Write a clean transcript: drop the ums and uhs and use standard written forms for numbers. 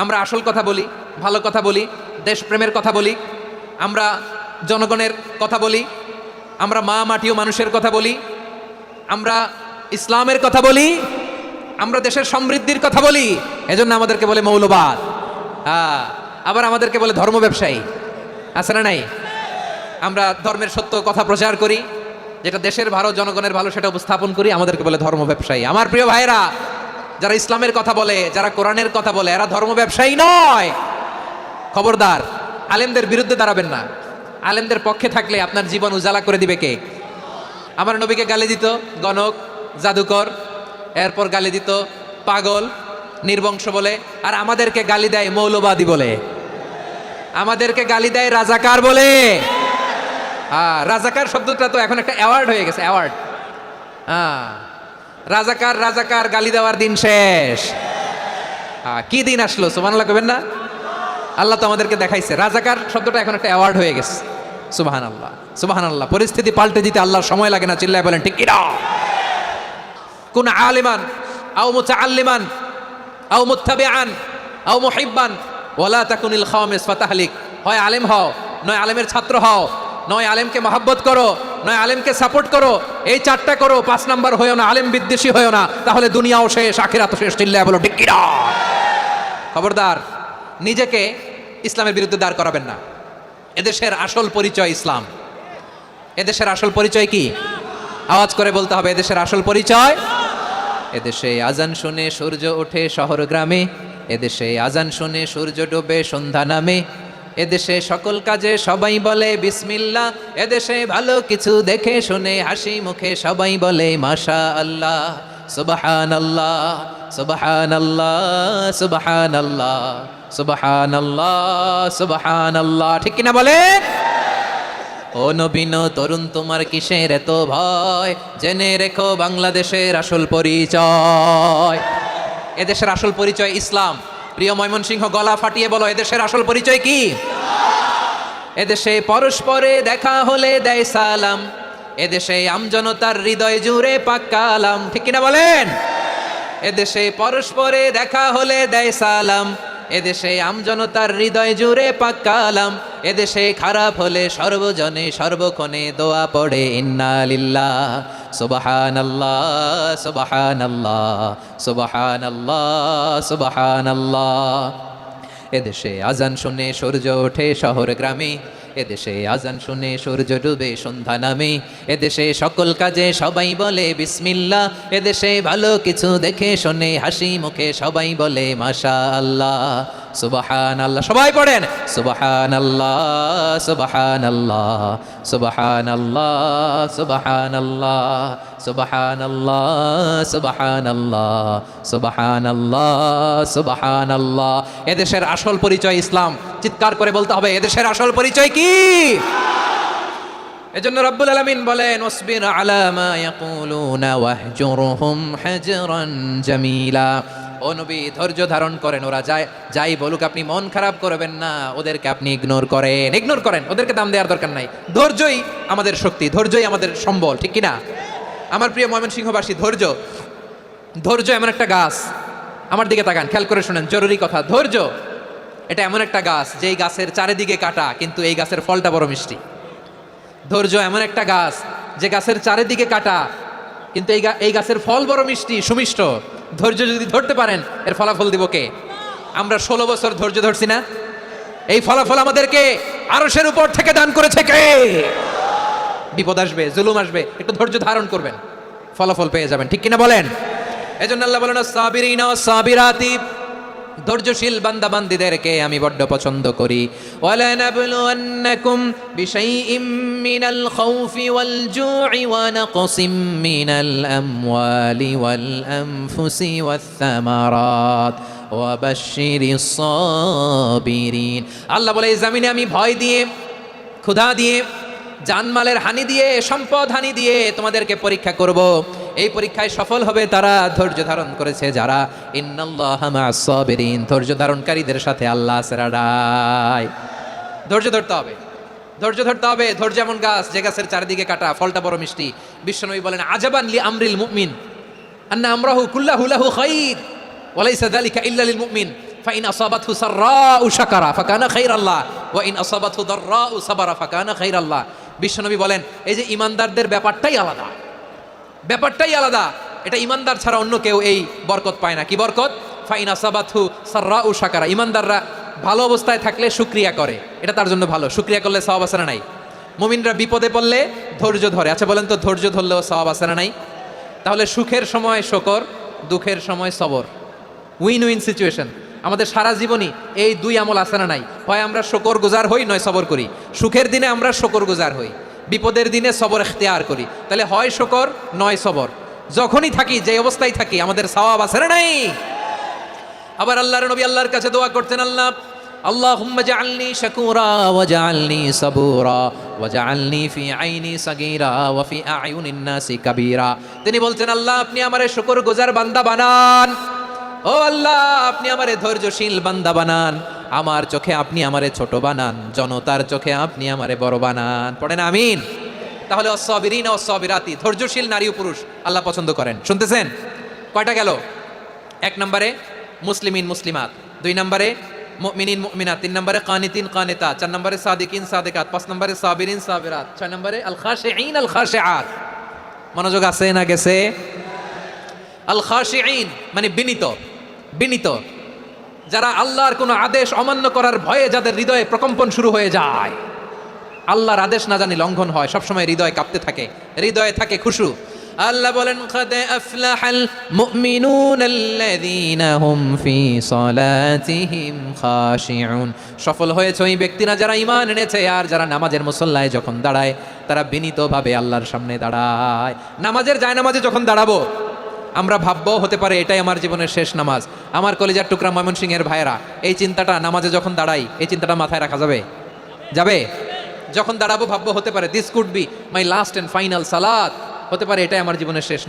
আমরা আসল কথা বলি, ভালো কথা বলি, দেশপ্রেমের কথা বলি, আমরা জনগণের কথা বলি, আমরা মা মাটি ও মানুষের কথা বলি, আমরা ইসলামের কথা বলি, আমরা দেশের সমৃদ্ধির কথা বলি। এজন্য আমাদেরকে বলে মৌলবাদ। আবার আমাদেরকে বলে ধর্ম ব্যবসায়ী। আছে না নাই? আমরা ধর্মের সত্য কথা প্রচার করি, যেটা দেশের ভালো জনগণের ভালো সেটা উপস্থাপন করি, আমাদেরকে বলে ধর্ম ব্যবসায়ী। আমার প্রিয় ভাইরা, যারা ইসলামের কথা বলে, যারা কোরআনের কথা বলে, এরা ধর্ম ব্যবসায়ী নয়। খবরদার, আলেমদের বিরুদ্ধে দাঁড়াবেন না। আলেমদের পক্ষে থাকলে আপনার জীবন উজালা করে দিবে কে? আমার নবীকে গালি দিত গণক, জাদুকর, এরপর গালি দিত পাগল, নির্বংশ বলে, আর আমাদেরকে গালি দেয় মৌলবাদী বলে, আমাদেরকে গালি দেয় রাজাকার বলে। রাজাকার শব্দটা তো এখন একটা অ্যাওয়ার্ড হয়ে গেছে, অ্যাওয়ার্ড। রাজাকার রাজাকার গালি দেওয়ার দিন শেষ। কি দিন আসলো সুবহানাল্লাহ কইবেন না? আল্লাহ তো আমাদেরকে দেখাইছে, রাজাকার শব্দটা এখন একটা অ্যাওয়ার্ড হয়ে গেছে। সুবহানাল্লাহ, সুবহানাল্লাহ। পরিস্থিতি পাল্টে দিতে আল্লাহর সময় লাগে না, চিল্লায় বলেন ঠিক কিনা? কুন আলিমান আও মুতাআল্লিমান আও মুত্তাবিআন আও মুহিব্বান ওয়ালা তাকুনিল খামিস ফাতাহলিক। হয় আলেম হও, নয় আলেমের ছাত্র হও, নয় আলেমকে মহব্বত করো, নয় আলেমকে সাপোর্ট করো। এই চারটা করো, 5 নাম্বার হয়েও না, আলেম বিদ্বেষী হয়েও না, তাহলে দুনিয়াও শেষ, আখিরাতও শেষ। চিল্লায় বলো ঠিক কিনা? খবরদার, নিজেকে ইসলামের বিরুদ্ধে দাঁড় করাবেন না। এদেশের আসল পরিচয় ইসলাম। এদেশের আসল পরিচয় কি? আওয়াজ করে বলতে হবে, এদেশের আসল পরিচয়। এদেশে আজান শুনে সূর্য ওঠে শহর গ্রামে, এদেশে আজান শুনে সূর্য ডোবে সন্ধ্যা নামে, এদেশে সকল কাজে সবাই বলে বিসমিল্লাহ, এদেশে ভালো কিছু দেখে শুনে হাসি মুখে সবাই বলে মাশা আল্লাহ, সুবহানাল্লাহ, সুবহানাল্লাহ, সুবহানাল্লাহ, সুবহানাল্লাহ, সুবহানাল্লাহ। ঠিক কিনা বলে? ও নবীন তরুণ, তোমার কিসের এত ভয়? জেনে রেখো বাংলাদেশের আসল পরিচয়। এদেশের আসল পরিচয় ইসলাম। প্রিয় ময়মনসিংহ, গলা ফাটিয়ে বলো, এদেশের আসল পরিচয় কি? এদেশে পরস্পরে দেখা হলে দেয় সালাম, এদেশে আমজনতার হৃদয় জুড়ে পাক্কালাম। ঠিক কিনা বলেন? এদেশে পরস্পরে দেখা হলে দেয় সালাম, এদেশে আমজনতার হৃদয় জুড়ে পাক্কালাম, এদেশে খারাপ হলে সর্বজনে সর্বক্ষণে দোয়া পড়ে ইন্না লিল্লাহ, সুবহানাল্লাহ, সুবহানাল্লাহ, সুবহানাল্লাহ, সুবহানাল্লাহ। এদেশে আজান শুনে সূর্য ওঠে শহর গ্রামে, এদেশে আজান শুনে সূর্য ডুবে সন্ধ্যা নামে, এদেশে সকল কাজে সবাই বলে বিসমিল্লাহ, এদেশে ভালো কিছু দেখে শুনে হাসি মুখে সবাই বলে মাশা আল্লাহ, সুবহানাল্লাহ। সবাই পড়েন সুবহানাল্লাহ, সুবহানাল্লাহ, সুবহানাল্লাহ, সুবহানাল্লাহ, সুবহানাল্লাহ, সুবহানাল্লাহ, সুবহানাল্লাহ, সুবহানাল্লাহ। এদেশের আসল পরিচয় ইসলাম। চিৎকার করে বলতে হবে, এদেশের আসল পরিচয় কি? এজন্য রব্বুল আলামিন বলেন ওয়াসবির আলা মা ইয়াকুলুনা ওয়াহজুরহুম হাজরান জামিলা। ও নবী, ধৈর্য ধারণ করেন, ওরা যাই বলুক আপনি মন খারাপ করবেন না, ওদেরকে আপনি ইগনোর করেন, ওদেরকে দাম দেওয়ার দরকার নাই। ধৈর্যই আমাদের শক্তি, ধৈর্যই আমাদের সম্বল। ঠিক কিনা? আমার প্রিয় ময়মনসিংহবাসী, ধৈর্য এমন একটা গাছ। আমার দিকে তাকান, খেয়াল করে শুনেন, জরুরি কথা। ধৈর্য এটা এমন একটা গাছ, যেই গাছের চারিদিকে কাটা, কিন্তু এই গাছের ফলটা বড় মিষ্টি। ধৈর্য এমন একটা গাছ, যে গাছের চারিদিকে কাটা, কিন্তু এই গাছের ফল বড় মিষ্টি, সুমিষ্ট। ধৈর্য যদি ধরতে পারেন, এর ফলাফল দিব কে? আমরা 16 বছর ধৈর্য ধরছি না? এই ফলাফল আমাদেরকে আরশের উপর থেকে দান করেছে কে? বিপদ আসবে, জুলুম আসবে, একটু ধৈর্য ধারণ করবেন, ফলাফল পেয়ে যাবেন। ঠিক কিনা বলেন? এজন্য আল্লাহ বলেন সাবিরিনা ওয়াস সাবিরাতি, ধৈর্যশীল বান্দা বান্দীদেরকে আমি বড্ড পছন্দ করি। ওয়ালা নাবলুওয়ান্নাকুম বিশাইইম মিনাল খাউফি ওয়াল জু'i ওয়া নাকসিম মিনাল আমওয়ালি ওয়াল আনফুসি ওয়াস সামারাত ওয়া বাশশিরিস সাবিরিন। আল্লাহ বলে, এই জমিনে আমি ভয় দিয়ে, ক্ষুধা দিয়ে, জানমালের হানি দিয়ে, সম্পদ হানি দিয়ে তোমাদেরকে পরীক্ষা করব। এই পরীক্ষায় সফল হবে তারা ধৈর্য ধারণ করেছে যারা। ইন্নাল্লাহা মা'আস সাবিরিন, ধৈর্য ধারণকারীদের সাথে আল্লাহ আছে। ধৈর্য ধরতে হবে, ধৈর্য ধরতে হবে। ধৈর্য এমন গাছ, যে গাছের চারিদিকে কাটা, ফলটা বড় মিষ্টি। বিশ্বনবী বলেন আজাবান লি আমরিল মুমিন আন্না আমরাহু কুল্লাহু লাহু খাইর ওয়া লাইসা যালিকা ইল্লা লিল মুমিন। ফাইন আসাবাতহু সাররাউ শাকারা ফাকানা খাইরাল্লাহ ওয়া ইন আসাবাতহু দাররাউ সাবারা ফাকানা খাইরাল্লাহ। বিশ্বনবী বলেন এই যে ইমানদারদের ব্যাপারটাই আলাদা, ব্যাপারটাই আলাদা। এটা ইমানদার ছাড়া অন্য কেউ এই বরকত পায় না। কি বরকত? ফাইন আসাবাতহু সাররাউ শাকারা। ইমানদাররা ভালো অবস্থায় থাকলে শুকরিয়া করে, এটা তার জন্য ভালো। শুকরিয়া করলে সওয়াব আছে না নাই? মুমিনরা বিপদে পড়লে ধৈর্য ধরে। আচ্ছা বলেন তো, ধৈর্য ধরলেও সওয়াব আছে না নাই? তাহলে সুখের সময় শুকর, দুঃখের সময় সবর, উইন উইন সিচুয়েশন। আমাদের সারা জীবনই এই দুই আমল আছে না নাই? হয় আমরা শুকর গুজার হই, নয় সবর করি। সুখের দিনে আমরা শুকর গুজার হই, বিপদের দিনে সবর ইখতিয়ার করি। তাহলে হয় শুকর নয় সবর। যখনই থাকি, যে অবস্থায় থাকি, আমাদের সওয়াব আছে না নাই? আবার আল্লাহর নবী আল্লাহর কাছে দোয়া করতেন, আল্লাহ আল্লাহুম্মা জাআলনি শাকুরা ওয়া জাআলনি সাবুরা ওয়া জাআলনি ফি আইনি সাগীরা ওয়া ফি আয়ুনিন নাসি কাবীরা। তিনি বলতেন, আল্লাহ আপনি আমারে শুকরগুজার বান্দা বানান, ও আল্লাহ আপনি আমারে ধৈর্যশীল বান্দা বানান, আমার চোখে আপনি আমারে ছোট বানান, জনতার চোখে আপনি আমারে বড় বানান। পড়েন আমিন। তাহলে অস-সাবিরিনা ওয়াস-সাবিরাতি, ধৈর্যশীল নারী ও পুরুষ আল্লাহ পছন্দ করেন। শুনতেছেন? কয়টা গেল? 1 নম্বরে মুসলিমিন মুসলিমাত, 2 নম্বরে মুমিনিন মুমিনাত, 3 নম্বরে কানিতিন কানিতাত, 4 নম্বরে সাদিকিন সাদিকাত, 5 নম্বরে সাবিরিন সাবিরাত, 6 নম্বরে আল খাশিঈন আল খাশিআত। মনোযোগ আছে না গেছে? আল খাশিঈন মানে বিনীত, বিনীত, যারা আল্লাহর কোনো আদেশ অমান্য করার ভয়ে যাদের হৃদয়ে প্রকম্পন শুরু হয়ে যায়, আল্লাহর আদেশ না জানি লঙ্ঘন হয়, সবসময় হৃদয় কাঁপতে থাকে, হৃদয়ে থাকে খুশু। আল্লাহ বলেন, কদ আফলাহাল মুমিনুনাল্লাযীনা হুম ফি সালাতিহিম খাশিউন। সফল হয়েছে ওই ব্যক্তিরা যারা ঈমান এনেছে আর যারা নামাজের মুসল্লায় যখন দাঁড়ায় তারা বিনীতভাবে আল্লাহর সামনে দাঁড়ায়। নামাজের জায়নামাজে যখন দাঁড়াবো আমরা ভাববো হতে পারে এটাই আমার জীবনের শেষ নামাজ। আমার কলিজার টুকরা ময়মনসিংহের ভাইরা, এই চিন্তাটা নামাজে যখন দাঁড়াই, এই চিন্তাটা মাথায় রাখা যাবে? যাবে? যখন দাঁড়াবো ভাববো হতে পারে this could be my last and final সালাত, হতে পারে এটাই আমার জীবনের শেষ নামাজ।